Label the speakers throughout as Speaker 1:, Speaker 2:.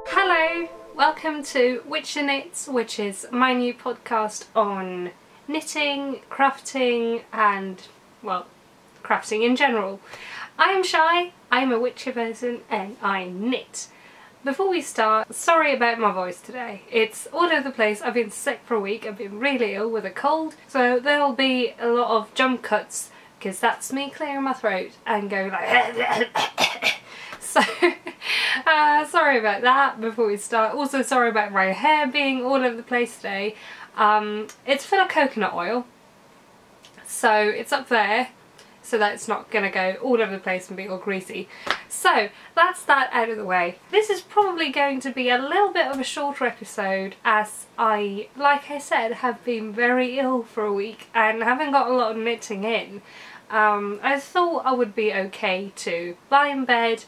Speaker 1: Hello, welcome to Witchy, which is my new podcast on knitting, crafting and, well, crafting in general. I am Shy, I'm a witchy person and I knit. Before we start, sorry about my voice today. It's all over the place. I've been sick for a week, I've been really ill with a cold, so there'll be a lot of jump cuts because that's me clearing my throat and going like so sorry about that before we start. Also sorry about my hair being all over the place today. It's full of coconut oil, so it's up there so that it's not going to go all over the place and be all greasy. So that's that out of the way. This is probably going to be a little bit of a shorter episode as I, like I said, have been very ill for a week and haven't got a lot of knitting in. I thought I would be okay to lie in bed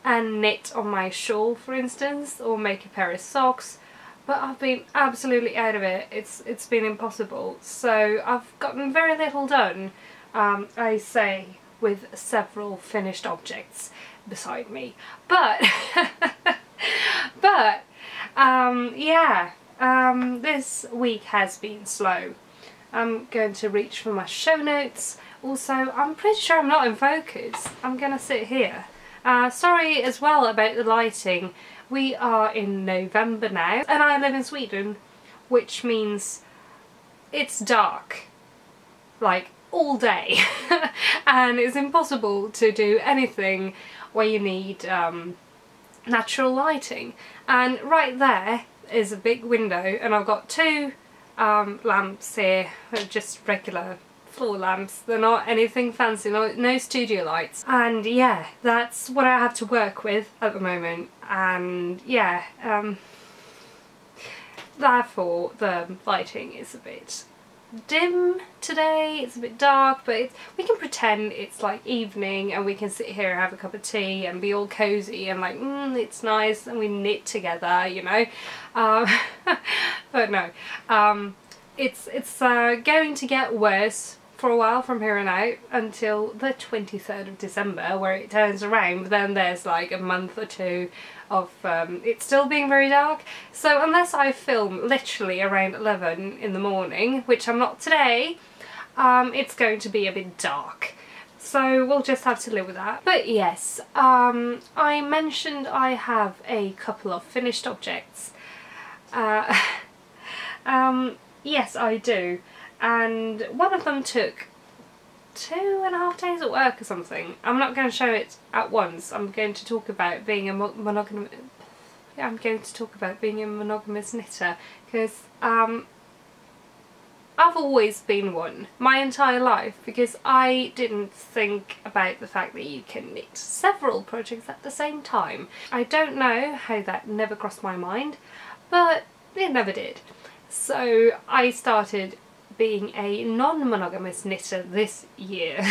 Speaker 1: and knit on my shawl, for instance, or make a pair of socks, but I've been absolutely out of it. It's been impossible, so I've gotten very little done. I say with several finished objects beside me, but yeah, this week has been slow. I'm going to reach for my show notes. Also, I'm pretty sure I'm not in focus. I'm gonna sit here. Sorry as well about the lighting. We are in November now and I live in Sweden, which means it's dark like all day and it's impossible to do anything where you need natural lighting. And right there is a big window and I've got two lamps here, just regular floor lamps. They're not anything fancy, no studio lights, and yeah, that's what I have to work with at the moment. And yeah, therefore the lighting is a bit dim today. It's a bit dark, but we can pretend it's like evening and we can sit here and have a cup of tea and be all cozy and like it's nice and we knit together, you know. But no, it's going to get worse for a while from here on out until the 23rd of December where it turns around, but then there's like a month or two of it still being very dark. So unless I film literally around 11 in the morning, which I'm not today, it's going to be a bit dark. So we'll just have to live with that. But yes, I mentioned I have a couple of finished objects. Yes, I do. And one of them took 2.5 days at work or something. I'm not going to show it at once. I'm going to talk about being a monogamous knitter because I've always been one my entire life, because I didn't think about the fact that you can knit several projects at the same time. I don't know how that never crossed my mind, but it never did. So I started being a non-monogamous knitter this year.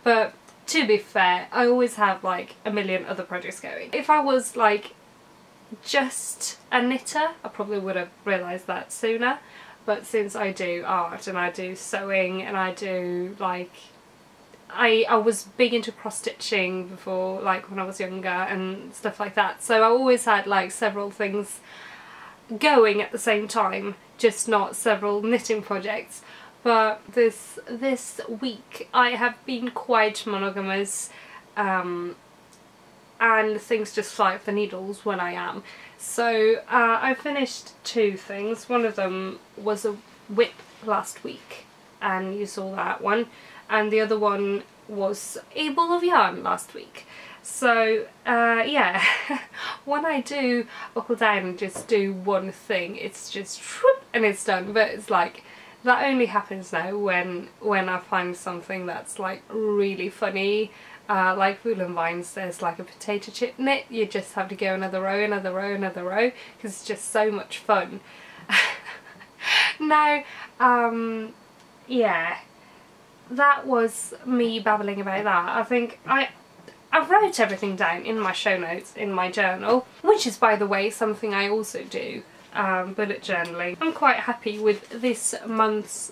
Speaker 1: But to be fair, I always have like a million other projects going. If I was like just a knitter, I probably would have realised that sooner, but since I do art and I do sewing and I do like I was big into cross-stitching before, like when I was younger and stuff like that, so I always had like several things going at the same time, just not several knitting projects. But this week I have been quite monogamous, and things just fly off the needles when I am. So I finished two things. One of them was a whip last week and you saw that one, and the other one was a ball of yarn last week. So yeah, when I do buckle down and just do one thing, it's just whoop, and it's done. But it's like that only happens now when I find something that's like really funny. Like Wool and Vines, there's like a potato chip knit. You just have to go another row, another row, another row, because it's just so much fun. Now, yeah, that was me babbling about that. I think I wrote everything down in my show notes in my journal, which is, by the way, something I also do, bullet journaling. I'm quite happy with this month's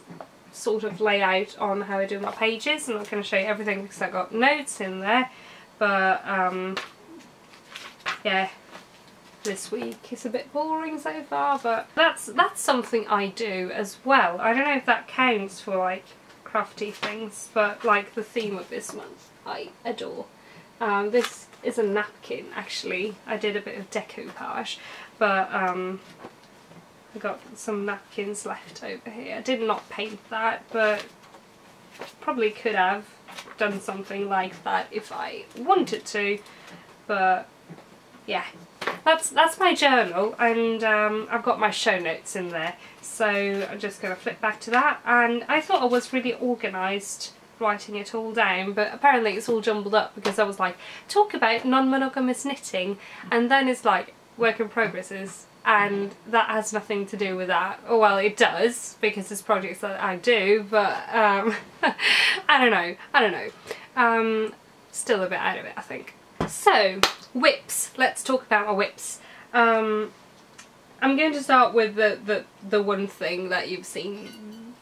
Speaker 1: sort of layout on how I do my pages. I'm not going to show you everything because I got notes in there, but yeah, this week is a bit boring so far, but that's something I do as well. I don't know if that counts for like crafty things, but like the theme of this month I adore. This is a napkin actually. I did a bit of decoupage, but I got some napkins left over here. I did not paint that, but probably could have done something like that if I wanted to, but yeah. That's my journal, and I've got my show notes in there, so I'm just going to flip back to that. And I thought I was really organised writing it all down, but apparently it's all jumbled up because I was like, talk about non-monogamous knitting, and then it's like work in progresses, and that has nothing to do with that. Oh well, it does, because it's projects that I do, but I don't know. Still a bit out of it, I think. So, whips. Let's talk about my whips. I'm going to start with the one thing that you've seen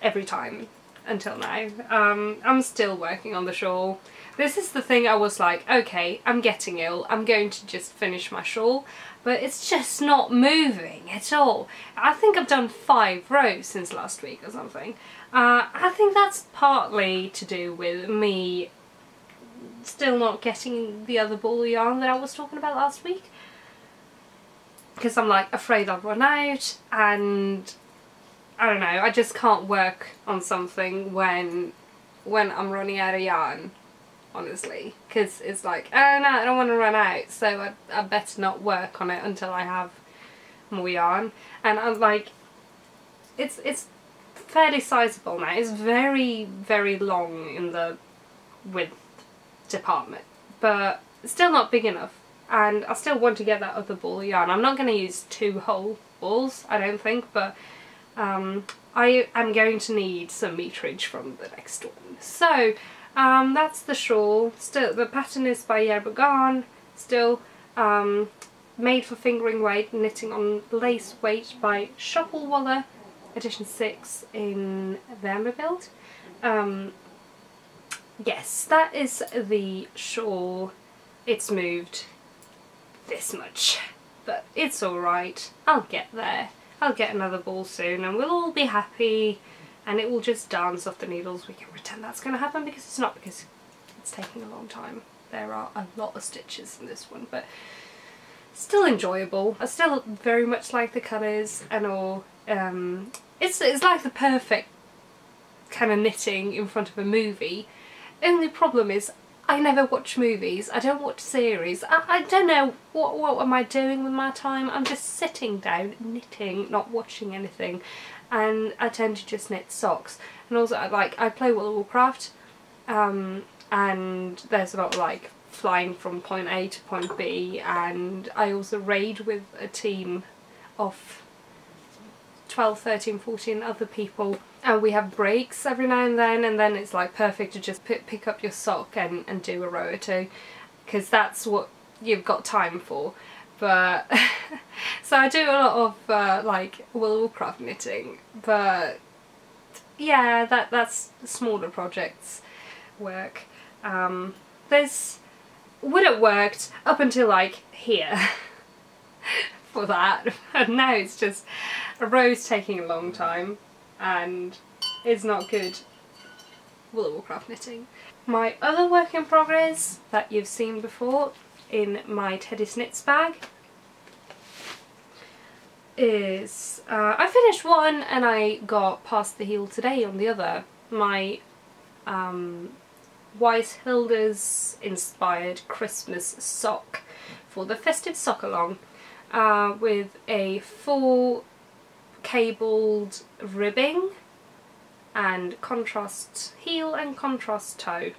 Speaker 1: every time until now. I'm still working on the shawl. This is the thing I was like, okay, I'm getting ill, I'm going to just finish my shawl, but it's just not moving at all. I think I've done 5 rows since last week or something. I think that's partly to do with me still not getting the other ball of yarn that I was talking about last week, because I'm like afraid I'll run out, and I don't know, I just can't work on something when I'm running out of yarn, honestly, because it's like, oh no, I don't want to run out, so I better not work on it until I have more yarn. And I'm like, it's fairly sizable now. It's very, very long in the width department, but still not big enough, and I still want to get that other ball of yarn. I'm not going to use 2 whole balls, I don't think, but I am going to need some meterage from the next one. So that's the shawl. Still, the pattern is by Wärmebild, still made for fingering weight, knitting on lace weight by Schoppel-Wolle, edition 6 in Wärmebild. Yes, that is the shawl. It's moved this much, but it's alright. I'll get there. I'll get another ball soon and we'll all be happy and it will just dance off the needles. We can pretend that's going to happen, because it's not, because it's taking a long time. There are a lot of stitches in this one, but still enjoyable. I still very much like the colours and all. It's like the perfect kind of knitting in front of a movie. Only problem is I never watch movies, I don't watch series, I don't know what am I doing with my time. I'm just sitting down knitting, not watching anything, and I tend to just knit socks. And also I play World of Warcraft, and there's a lot of like flying from point A to point B, and I also raid with a team of 12, 13, 14 other people, and we have breaks every now and then it's like perfect to just pick up your sock and do a row or 2, because that's what you've got time for. But so I do a lot of like World of Warcraft knitting, but yeah, that's smaller projects work. This would have worked up until like here for that, and now it's just a row's taking a long time and it's not good World of Warcraft knitting. My other work in progress that you've seen before in my Teddiesknitts bag is, I finished one and I got past the heel today on the other. My Weishilda's inspired Christmas sock for the festive sock along, with a full cabled ribbing and contrast heel and contrast toe.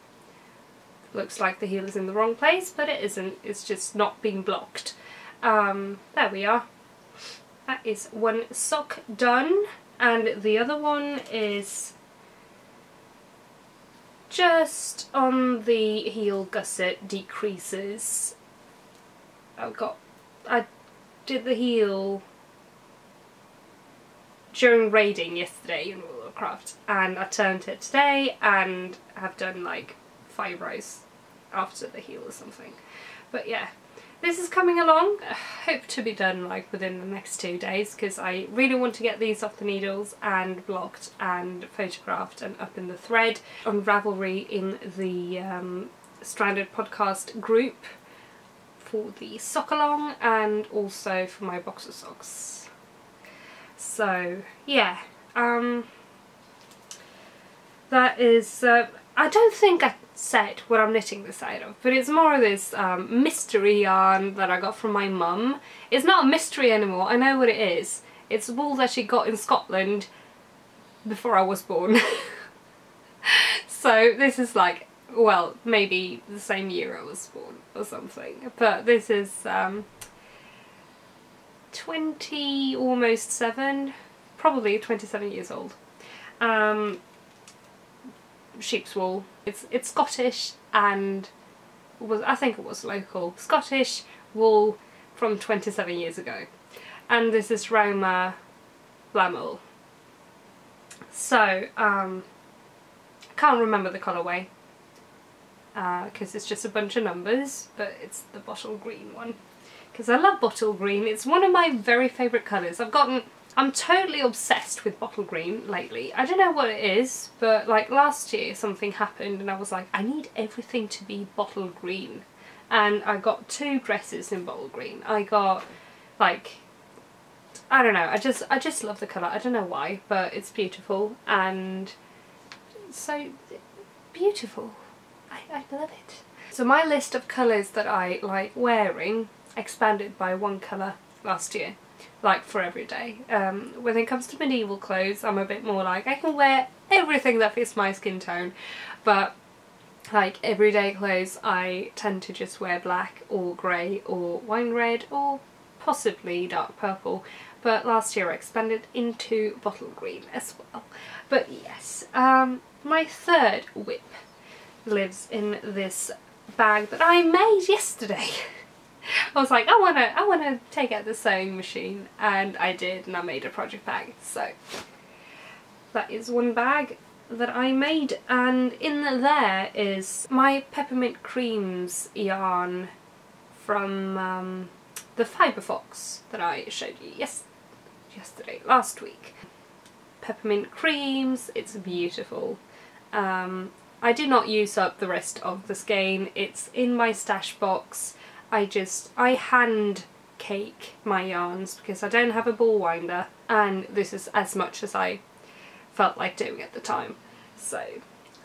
Speaker 1: Looks like the heel is in the wrong place, but it isn't, it's just not being blocked. There we are. That is one sock done, and the other one is just on the heel gusset decreases. I did the heel during raiding yesterday in World little craft, and I turned it today and have done like 5 rows after the heel or something. But yeah, this is coming along. I hope to be done like within the next 2 days, because I really want to get these off the needles and blocked and photographed and up in the thread on Ravelry in the Stranded podcast group for the sock along, and also for my boxer socks. So yeah, that is, I don't think I said what I'm knitting this out of, but it's more of this mystery yarn that I got from my mum. It's not a mystery anymore, I know what it is. It's wool that she got in Scotland before I was born. So this is like, well, maybe the same year I was born or something, but this is 20, almost 7, probably 27 years old. Sheep's wool. It's Scottish, and I think it was local. Scottish wool from 27 years ago. And this is rauma lamull. So, I can't remember the colourway, because it's just a bunch of numbers, but it's the bottle green one. Because I love bottle green. It's one of my very favourite colours. I'm totally obsessed with bottle green lately. I don't know what it is, but like last year something happened and I was like, I need everything to be bottle green. And I got 2 dresses in bottle green. I got like, I don't know, I just love the colour. I don't know why, but it's beautiful, and so beautiful. I love it. So my list of colours that I like wearing expanded by 1 colour last year. Like for every day. When it comes to medieval clothes, I'm a bit more like, I can wear everything that fits my skin tone, but like everyday clothes I tend to just wear black or grey or wine red or possibly dark purple, but last year I expanded into bottle green as well. But yes, my third whip lives in this bag that I made yesterday. I was like, I wanna take out the sewing machine, and I did, and I made a project bag. So that is one bag that I made, and in there is my Peppermint creams yarn from the FibreFox that I showed you last week. Peppermint creams, it's beautiful. I did not use up the rest of the skein. It's in my stash box. I hand cake my yarns because I don't have a ball winder, and this is as much as I felt like doing at the time. So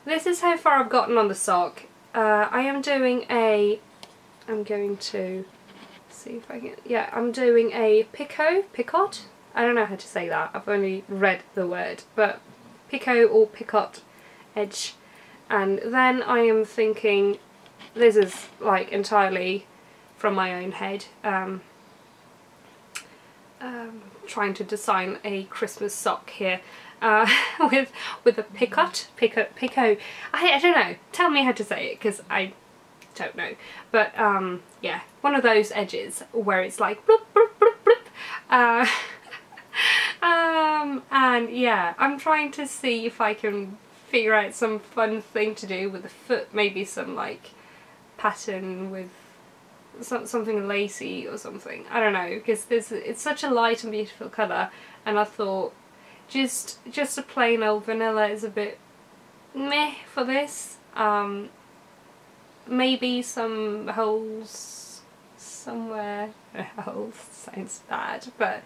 Speaker 1: this is how far I've gotten on the sock. I'm going to see if I can, yeah, I'm doing a Picot, I don't know how to say that, I've only read the word, but Picot or Picot Edge. And then I am thinking, this is like entirely from my own head, trying to design a Christmas sock here with a Picot. I don't know, tell me how to say it because I don't know, but yeah, one of those edges where it's like bloop bloop bloop bloop, and yeah, I'm trying to see if I can figure out some fun thing to do with the foot, maybe some like pattern with something lacy or something, I don't know, because it's such a light and beautiful colour, and I thought just a plain old vanilla is a bit meh for this. Maybe some holes somewhere. Holes sounds bad, but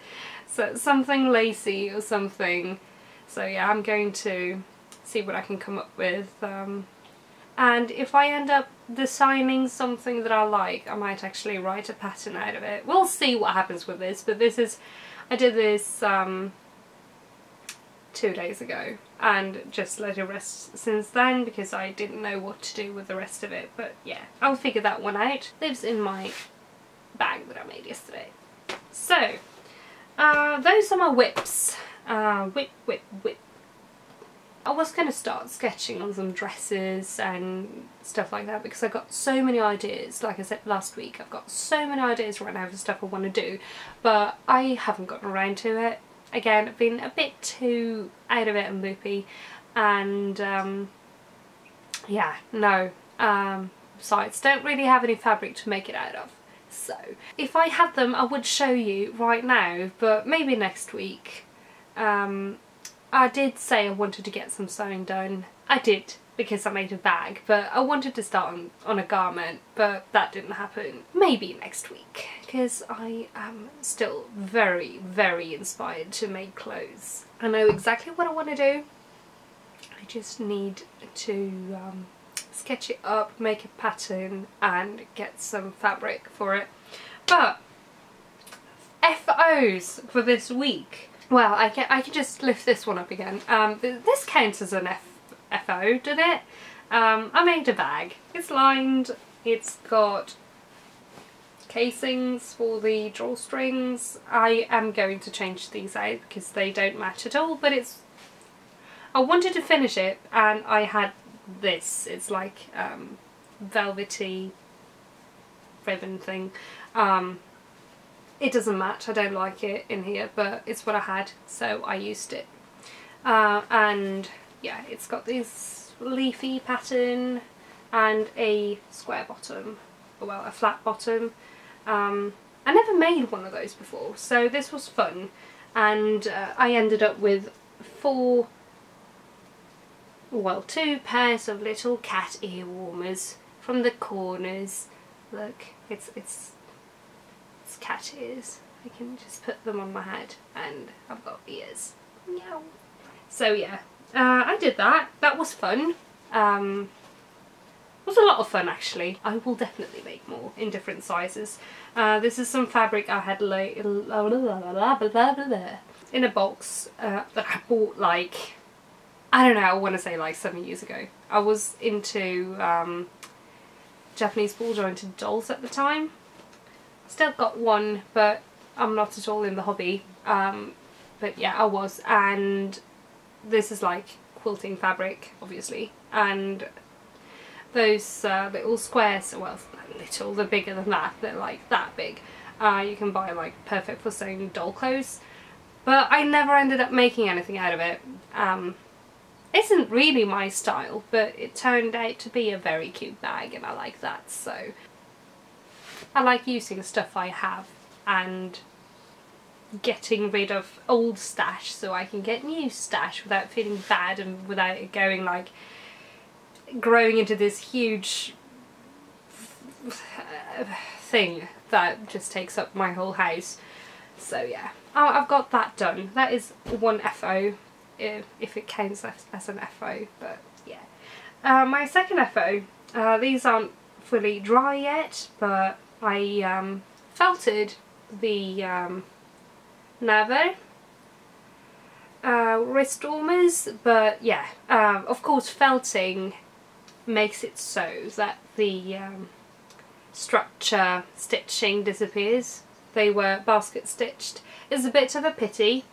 Speaker 1: so something lacy or something. So yeah, I'm going to see what I can come up with. And if I end up designing something that I like, I might actually write a pattern out of it. We'll see what happens with this, but this is, I did this 2 days ago and just let it rest since then because I didn't know what to do with the rest of it. But yeah, I'll figure that one out. Lives in my bag that I made yesterday. So, those are my whips. Whip. I was going to start sketching on some dresses and stuff like that because I got so many ideas. Like I said last week, I've got so many ideas right now for stuff I want to do, but I haven't gotten around to it. again, I've been a bit too out of it and loopy, and yeah, no. Besides, don't really have any fabric to make it out of. So if I had them, I would show you right now, but maybe next week. I did say I wanted to get some sewing done. I did, because I made a bag, but I wanted to start on a garment, but that didn't happen. Maybe next week, because I am still very, very inspired to make clothes. I know exactly what I want to do. I just need to sketch it up, make a pattern, and get some fabric for it. But FOs for this week. Well, I can just lift this one up again. This counts as an FO, did it? I made a bag. It's lined. It's got casings for the drawstrings. I am going to change these out because they don't match at all, but I wanted to finish it, and I had this. It's like velvety ribbon thing. It doesn't match, I don't like it in here, but it's what I had, so I used it. And yeah, it's got this leafy pattern and a square bottom, well, a flat bottom. I never made one of those before, so this was fun, and I ended up with two pairs of little cat ear warmers from the corners. Look, it's cat ears. I can just put them on my head and I've got ears. Meow. So yeah, I did that. That was fun. It was a lot of fun actually. I will definitely make more in different sizes. This is some fabric I had in a box that I bought like, I don't know, I want to say like 7 years ago. I was into Japanese ball jointed dolls at the time. Still got one, but I'm not at all in the hobby. But yeah, I was, and this is like quilting fabric, obviously, and those little squares, well, little, they're bigger than that, they're like that big. You can buy like perfect for sewing doll clothes, but I never ended up making anything out of it. Isn't really my style, but it turned out to be a very cute bag, and I like that, so I like using stuff I have and getting rid of old stash so I can get new stash without feeling bad and without it going like growing into this huge thing that just takes up my whole house. So yeah, I've got that done. That is one FO, if it counts as an FO, but yeah. My second FO, these aren't fully dry yet, but I felted the Näver wrist warmers, but yeah, of course felting makes it so that the structure stitching disappears. They were basket stitched. It's a bit of a pity,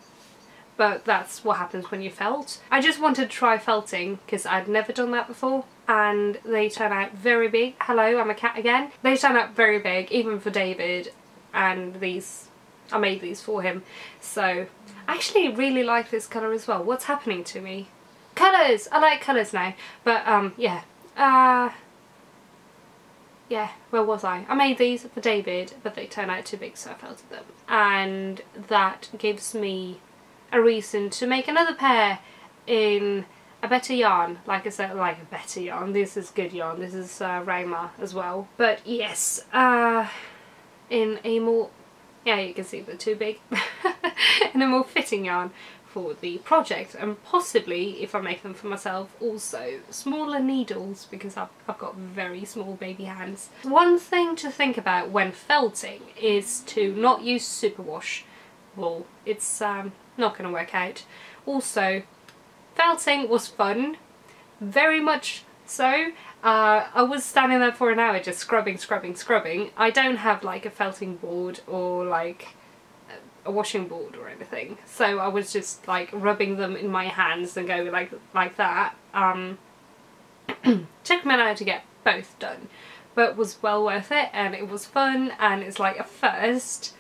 Speaker 1: but that's what happens when you felt. I just wanted to try felting because I'd never done that before, and they turn out very big. Hello, I'm a cat again. They turn out very big, even for David, and these, I made these for him. So I actually really like this colour as well. What's happening to me? Colours! I like colours now. But yeah. Yeah, where was I? I made these for David, but they turn out too big, so I felted them. And that gives me a reason to make another pair in a better yarn. Like I said, like a better yarn. This is good yarn. This is rauma as well. But yes, in a more, yeah, you can see they're too big. In a more fitting yarn for the project, and possibly, if I make them for myself, also smaller needles, because I've got very small baby hands. One thing to think about when felting is to not use superwash wool. It's not going to work out. Also, felting was fun, very much so. I was standing there for an hour just scrubbing. I don't have like a felting board or like a washing board or anything, so I was just like rubbing them in my hands and going like that. Took me an hour to get both done, but was well worth it, and it was fun, and it's like a first.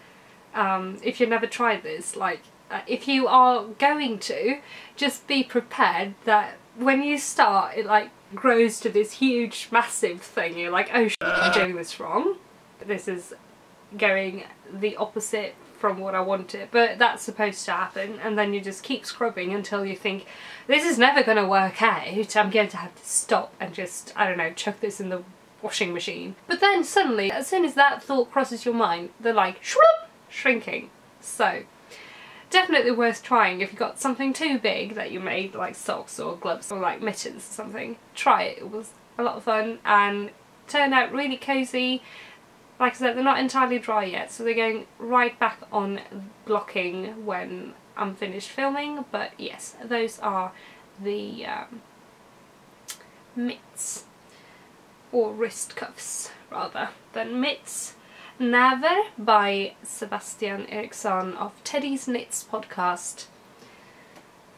Speaker 1: If you've never tried this, like if you are going to, just be prepared that when you start it like grows to this huge massive thing. You're like, oh shit, I'm doing this wrong. This is going the opposite from what I wanted, but that's supposed to happen, and then you just keep scrubbing until you think this is never going to work out. I'm going to have to stop and just, I don't know, chuck this in the washing machine. But then suddenly, as soon as that thought crosses your mind, they're like shrinking. So definitely worth trying. If you've got something too big that you made, like socks or gloves or like mittens or something, try it. It was a lot of fun and turned out really cozy. Like I said, they're not entirely dry yet, so they're going right back on blocking when I'm finished filming. But yes, those are the mitts, or wrist cuffs rather than mitts. Näver by Sebastian Eriksson of Teddiesknitts podcast.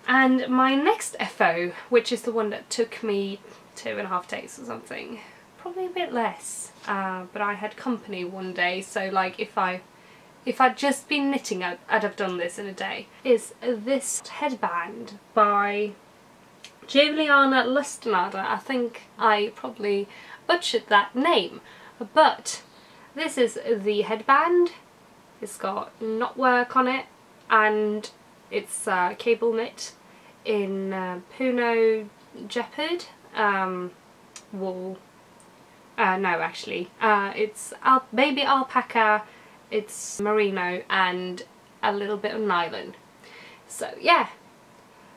Speaker 1: And my next FO, which is the one that took me 2.5 days or something, probably a bit less, but I had company one day, so like if I'd just been knitting I'd have done this in a day, is this headband by Juliana Lustenader. I think I probably butchered that name, but this is the headband. It's got knotwork on it, and it's cable knit in Puno Gepard wool. No, actually, it's baby alpaca, it's merino, and a little bit of nylon. So yeah,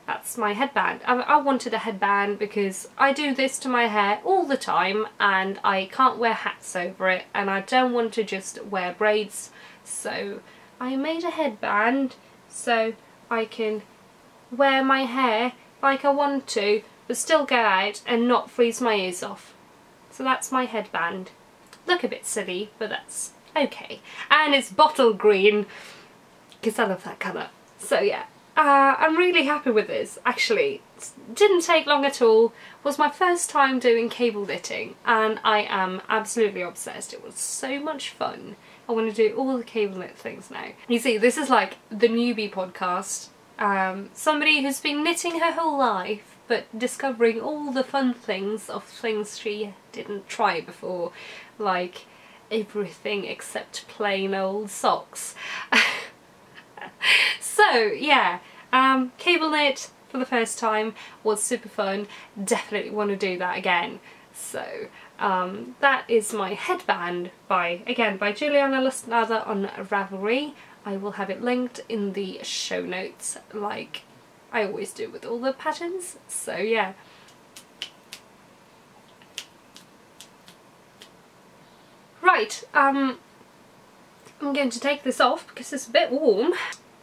Speaker 1: that's my headband. I wanted a headband because I do this to my hair all the time and I can't wear hats over it, and I don't want to just wear braids, so I made a headband so I can wear my hair like I want to but still go out and not freeze my ears off. So that's my headband. Look a bit silly, but that's okay. And it's bottle green, because I love that colour. So yeah, I'm really happy with this, actually. It didn't take long at all. Was my first time doing cable knitting, and I am absolutely obsessed. It was so much fun. I want to do all the cable knit things now. You see, this is like the newbie podcast. Somebody who's been knitting her whole life, but discovering all the fun things of things she didn't try before, like everything except plain old socks. So yeah, cable knit for the first time was super fun. Definitely want to do that again. So that is my headband by Juliana Lustenader on Ravelry. I will have it linked in the show notes, like I always do with all the patterns. So yeah. Right, I'm going to take this off because it's a bit warm.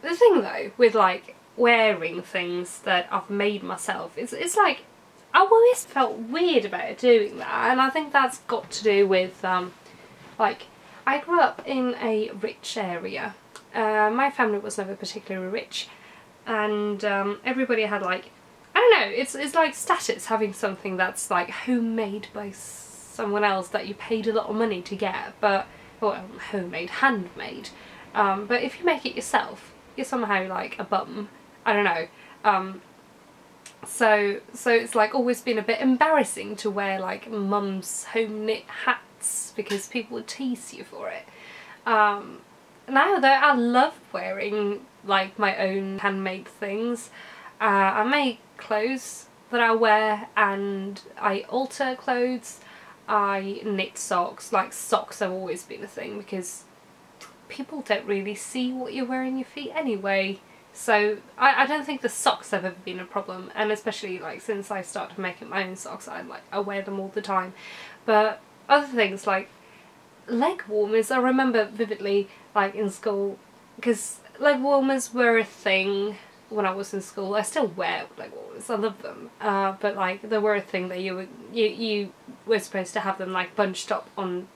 Speaker 1: The thing though with like wearing things that I've made myself, it's like I've always felt weird about doing that, and I think that's got to do with like I grew up in a rich area. My family was never particularly rich, and everybody had like, I don't know, it's like status having something that's like homemade by someone else that you paid a lot of money to get, but, well, homemade, handmade, but if you make it yourself, you're somehow like a bum, I don't know, so it's like always been a bit embarrassing to wear like mum's home knit hats because people would tease you for it. Now though, I love wearing like my own handmade things. I make clothes that I wear, and I alter clothes. I knit socks. Like socks have always been a thing because people don't really see what you're wearing your feet anyway. So I don't think the socks have ever been a problem, and especially like since I started making my own socks, I wear them all the time. But other things like leg warmers, I remember vividly like in school, because leg warmers were a thing when I was in school. I still wear leg warmers, I love them, but like they were a thing that you were supposed to have them like bunched up on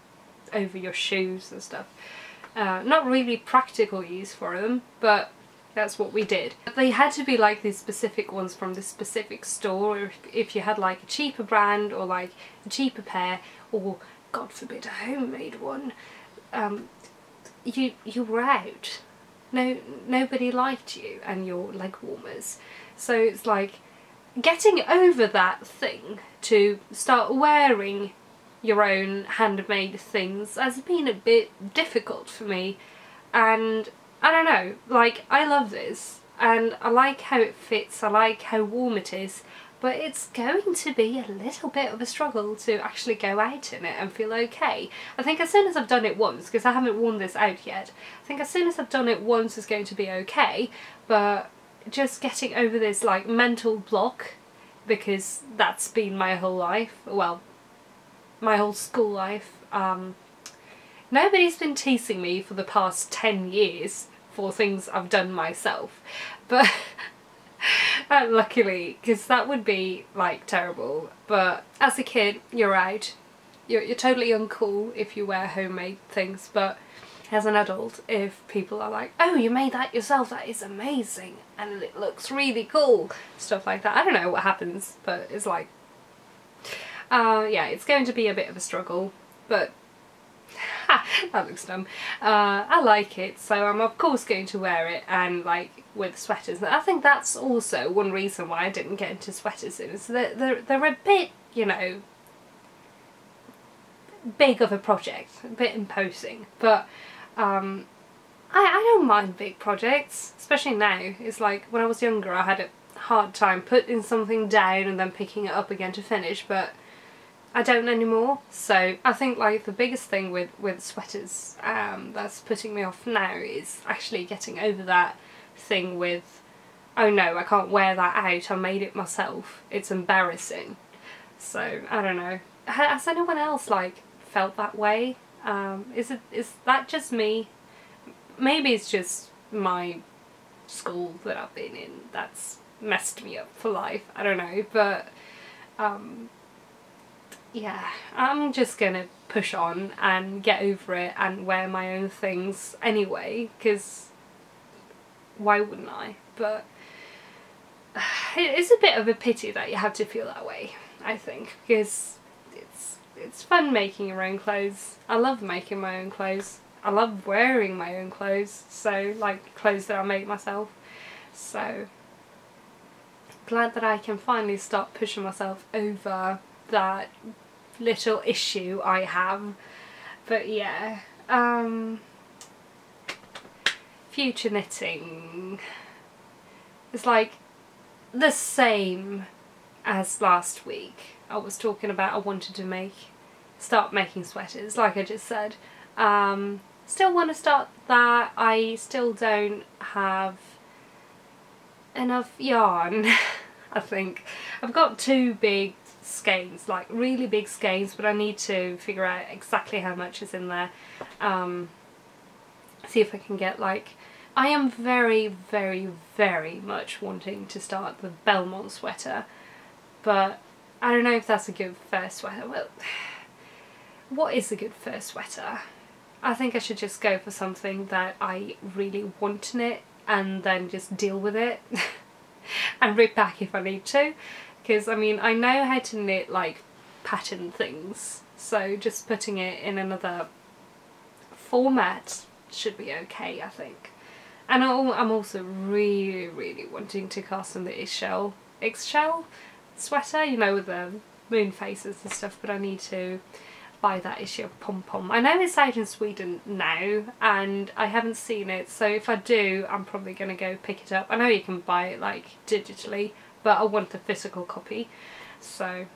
Speaker 1: over your shoes and stuff. Not really practical use for them, but that's what we did. They had to be like these specific ones from this specific store, or if you had like a cheaper brand or like a cheaper pair, or God forbid a homemade one, you were out. nobody liked you and your leg warmers. So it's like getting over that thing to start wearing your own handmade things has been a bit difficult for me, and I don't know, like, I love this and I like how it fits, I like how warm it is, but it's going to be a little bit of a struggle to actually go out in it and feel okay. I think as soon as I've done it once, because I haven't worn this out yet, I think as soon as I've done it once it's going to be okay, but just getting over this like mental block, because that's been my whole life, well, my whole school life. Nobody's been teasing me for the past 10 years for things I've done myself, but luckily, because that would be like terrible. But as a kid you're out, you're totally uncool if you wear homemade things, but as an adult, if people are like, oh, you made that yourself, that is amazing and it looks really cool, stuff like that, I don't know what happens, but it's like yeah, it's going to be a bit of a struggle, but that looks dumb. I like it, so I'm of course going to wear it, and like with sweaters. And I think that's also one reason why I didn't get into sweaters soon, is that they're a bit, you know, big of a project, a bit imposing, but I don't mind big projects, especially now. It's like when I was younger I had a hard time putting something down and then picking it up again to finish, but I don't anymore. So I think like the biggest thing with sweaters that's putting me off now is actually getting over that thing with, oh no, I can't wear that out, I made it myself, it's embarrassing. So I don't know, has anyone else like felt that way? Is that just me? Maybe it's just my school that I've been in that's messed me up for life, I don't know, but yeah, I'm just gonna push on and get over it and wear my own things anyway, because why wouldn't I? But it's a bit of a pity that you have to feel that way, I think, because it's fun making your own clothes. I love making my own clothes. I love wearing my own clothes, so like clothes that I make myself. So glad that I can finally start pushing myself over that little issue I have. But yeah, future knitting is like the same as last week. I was talking about I wanted to start making sweaters, like I just said. Still want to start that. I still don't have enough yarn. I think I've got 2 big skeins, like really big skeins, but I need to figure out exactly how much is in there. See if I can get like, I am very, very, very much wanting to start the Belmont sweater, but I don't know if that's a good first sweater. Well, what is a good first sweater? I think I should just go for something that I really want to knit and then just deal with it and rip back if I need to, because I mean I know how to knit like pattern things, so just putting it in another format should be okay, I think. And I'm also really, really wanting to cast on the eggshell sweater, you know, with the moon faces and stuff, but I need to buy that issue of pom-pom. I know it's out in Sweden now and I haven't seen it, so if I do I'm probably going to go pick it up. I know you can buy it like digitally, but I want the physical copy, so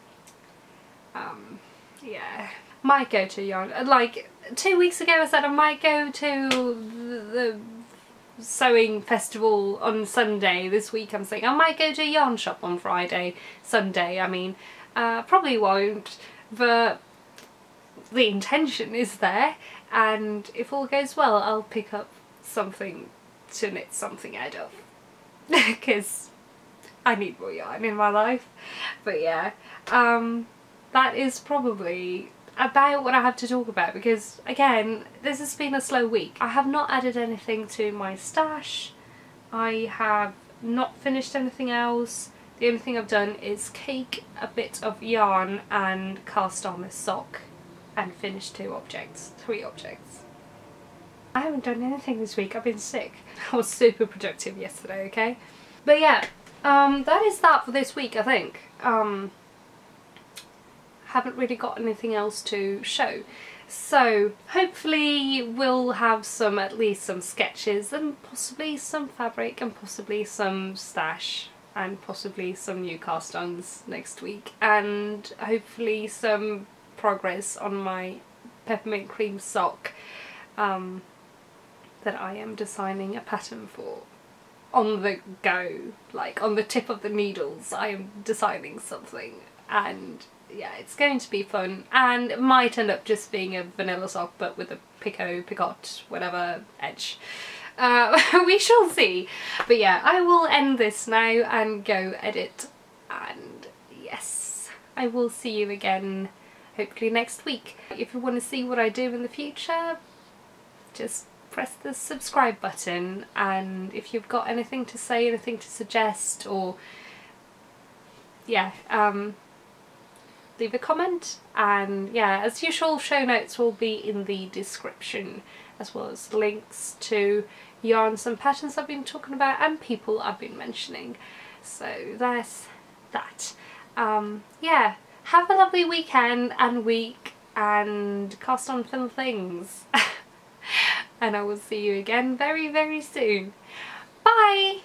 Speaker 1: yeah. Might go to yarn, like 2 weeks ago I said I might go to the sewing festival on Sunday. This week I'm saying I might go to a yarn shop on Sunday, I mean, probably won't, but the intention is there, and if all goes well I'll pick up something to knit something out of because I need more yarn in my life. But yeah, that is probably about what I have to talk about, because again this has been a slow week. I have not added anything to my stash, I have not finished anything else. The only thing I've done is cake a bit of yarn and cast on a sock and finish 3 objects. I haven't done anything this week. I've been sick. I was super productive yesterday, okay? But yeah, that is that for this week, I think. Haven't really got anything else to show. So hopefully we'll have some, at least some sketches and possibly some fabric and possibly some stash and possibly some new cast-ons next week, and hopefully some progress on my peppermint cream sock that I am designing a pattern for. On the go, like on the tip of the needles, I am designing something, and yeah, it's going to be fun, and it might end up just being a vanilla sock but with a Picot whatever edge. We shall see. But yeah, I will end this now and go edit, and yes, I will see you again hopefully next week. If you want to see what I do in the future, just press the subscribe button, and if you've got anything to say, anything to suggest, or yeah, leave a comment. And yeah, as usual, show notes will be in the description, as well as links to yarns and patterns I've been talking about and people I've been mentioning. So there's that. Yeah, have a lovely weekend and week, and cast on fun things. And I will see you again very, very soon. Bye!